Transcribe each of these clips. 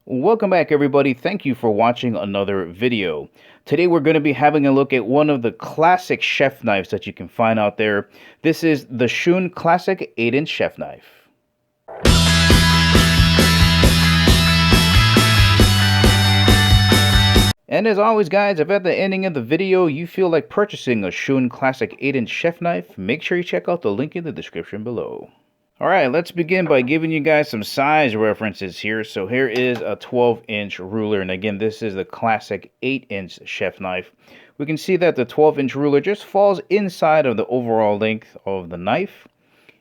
Welcome back everybody. Thank you for watching another video. Today we're going to be having a look at one of the classic chef knives that you can find out there. This is the Shun Classic 8-inch chef knife. And as always guys, if at the ending of the video you feel like purchasing a Shun Classic 8-inch chef knife, make sure you check out the link in the description below. Alright, let's begin by giving you guys some size references here. So here is a 12-inch ruler, and again this is the classic 8-inch chef knife. We can see that the 12-inch ruler just falls inside of the overall length of the knife.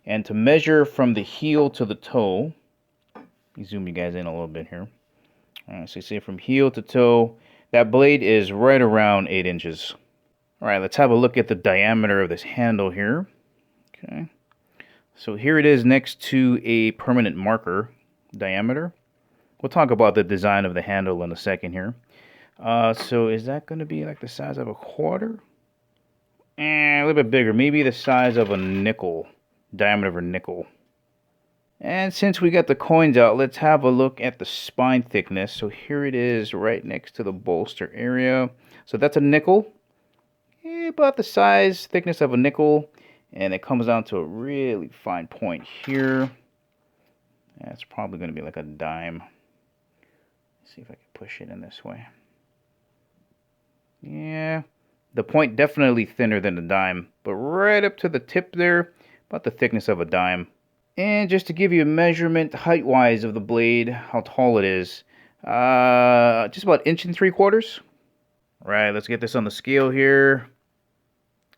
And to measure from the heel to the toe, let me zoom you guys in a little bit here. Alright, so you see from heel to toe, that blade is right around 8 inches. Alright, let's have a look at the diameter of this handle here. Okay. So here it is next to a permanent marker diameter. We'll talk about the design of the handle in a second here. So is that going to be like the size of a quarter? A little bit bigger. Maybe the size of a nickel. Diameter of a nickel. And since we got the coins out, let's have a look at the spine thickness. So here it is right next to the bolster area. So that's a nickel. About the size, thickness of a nickel. And it comes down to a really fine point here. That's probably going to be like a dime. Let's see if I can push it in this way. Yeah, the point definitely thinner than a dime, but right up to the tip there, about the thickness of a dime. And just to give you a measurement height-wise of the blade, how tall it is, just about 1 3/4 inches. Right, let's get this on the scale here.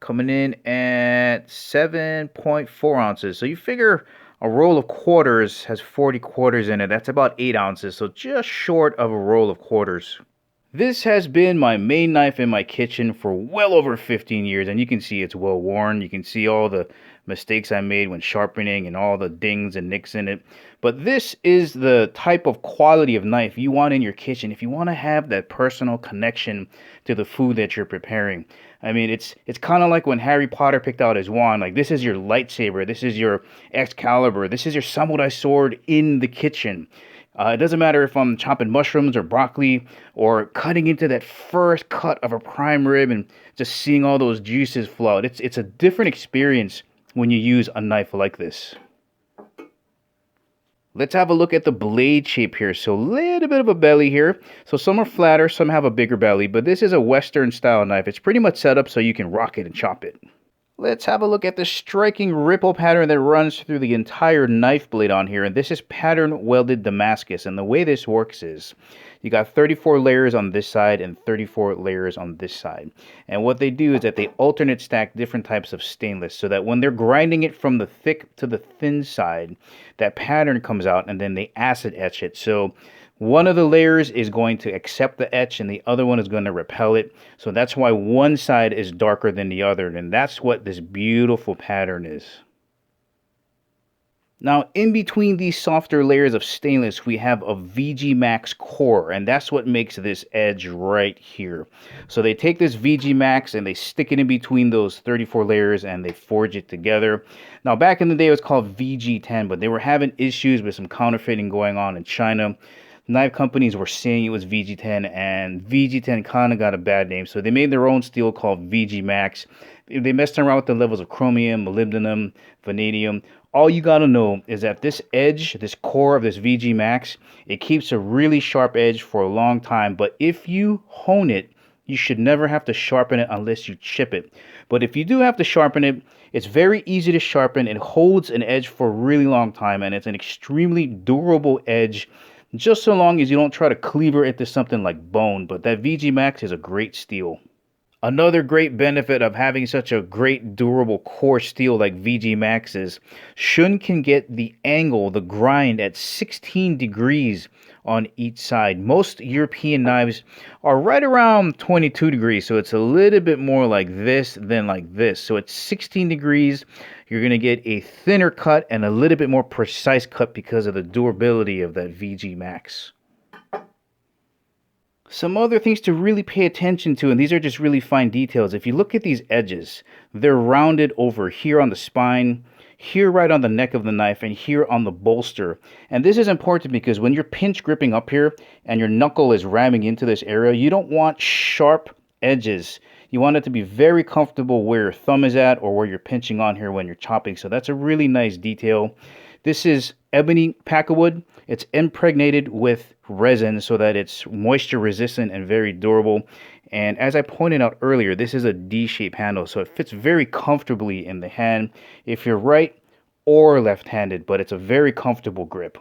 Coming in at 7.4 ounces. So you figure a roll of quarters has 40 quarters in it. That's about 8 ounces. So just short of a roll of quarters. This has been my main knife in my kitchen for well over 15 years. And you can see it's well worn. You can see all the mistakes I made when sharpening and all the dings and nicks in it. But this is the type of quality of knife you want in your kitchen if you want to have that personal connection to the food that you're preparing. I mean, it's kind of like when Harry Potter picked out his wand. Like, this is your lightsaber, this is your Excalibur, this is your samurai sword in the kitchen. It doesn't matter if I'm chopping mushrooms or broccoli or cutting into that first cut of a prime rib and just seeing all those juices flow out. It's a different experience when you use a knife like this. Let's have a look at the blade shape here. So a little bit of a belly here. So some are flatter, some have a bigger belly, but this is a Western style knife. It's pretty much set up so you can rock it and chop it. Let's have a look at the striking ripple pattern that runs through the entire knife blade on here. And this is pattern welded Damascus. And the way this works is you got 34 layers on this side and 34 layers on this side. And what they do is that they alternate stack different types of stainless so that when they're grinding it from the thick to the thin side, that pattern comes out and then they acid etch it. So one of the layers is going to accept the etch and the other one is going to repel it. So that's why one side is darker than the other. And that's what this beautiful pattern is. Now, in between these softer layers of stainless, we have a VG Max core, and that's what makes this edge right here. So they take this VG Max and they stick it in between those 34 layers and they forge it together. Now, back in the day, it was called VG10, but they were having issues with some counterfeiting going on in China. Knife companies were saying it was VG10, and VG10 kind of got a bad name, so they made their own steel called VG Max. They messed around with the levels of chromium, molybdenum, vanadium. All you got to know is that this edge, this core of this VG Max, it keeps a really sharp edge for a long time, but if you hone it, you should never have to sharpen it unless you chip it. But if you do have to sharpen it, it's very easy to sharpen. It holds an edge for a really long time, and it's an extremely durable edge, just so long as you don't try to cleaver into something like bone. But that VG Max is a great steel. Another great benefit of having such a great durable core steel like VG Max is Shun can get the angle, the grind at 16 degrees on each side. Most European knives are right around 22 degrees, so it's a little bit more like this than like this. So at 16 degrees, you're going to get a thinner cut and a little bit more precise cut because of the durability of that VG Max. Some other things to really pay attention to, and these are just really fine details. If you look at these edges, they're rounded over here on the spine. here right on the neck of the knife and here on the bolster. And this is important because when you're pinch gripping up here and your knuckle is ramming into this area, you don't want sharp edges. You want it to be very comfortable where your thumb is at or where you're pinching on here when you're chopping. So that's a really nice detail. This is ebony packawood. It's impregnated with resin so that it's moisture resistant and very durable. And as I pointed out earlier, this is a D-shaped handle, so it fits very comfortably in the hand if you're right or left-handed, but it's a very comfortable grip.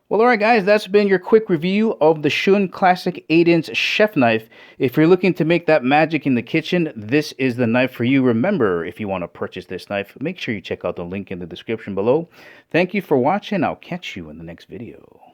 Well, alright guys, that's been your quick review of the Shun Classic 8-inch chef knife. If you're looking to make that magic in the kitchen, this is the knife for you. Remember, if you want to purchase this knife, make sure you check out the link in the description below. Thank you for watching. I'll catch you in the next video.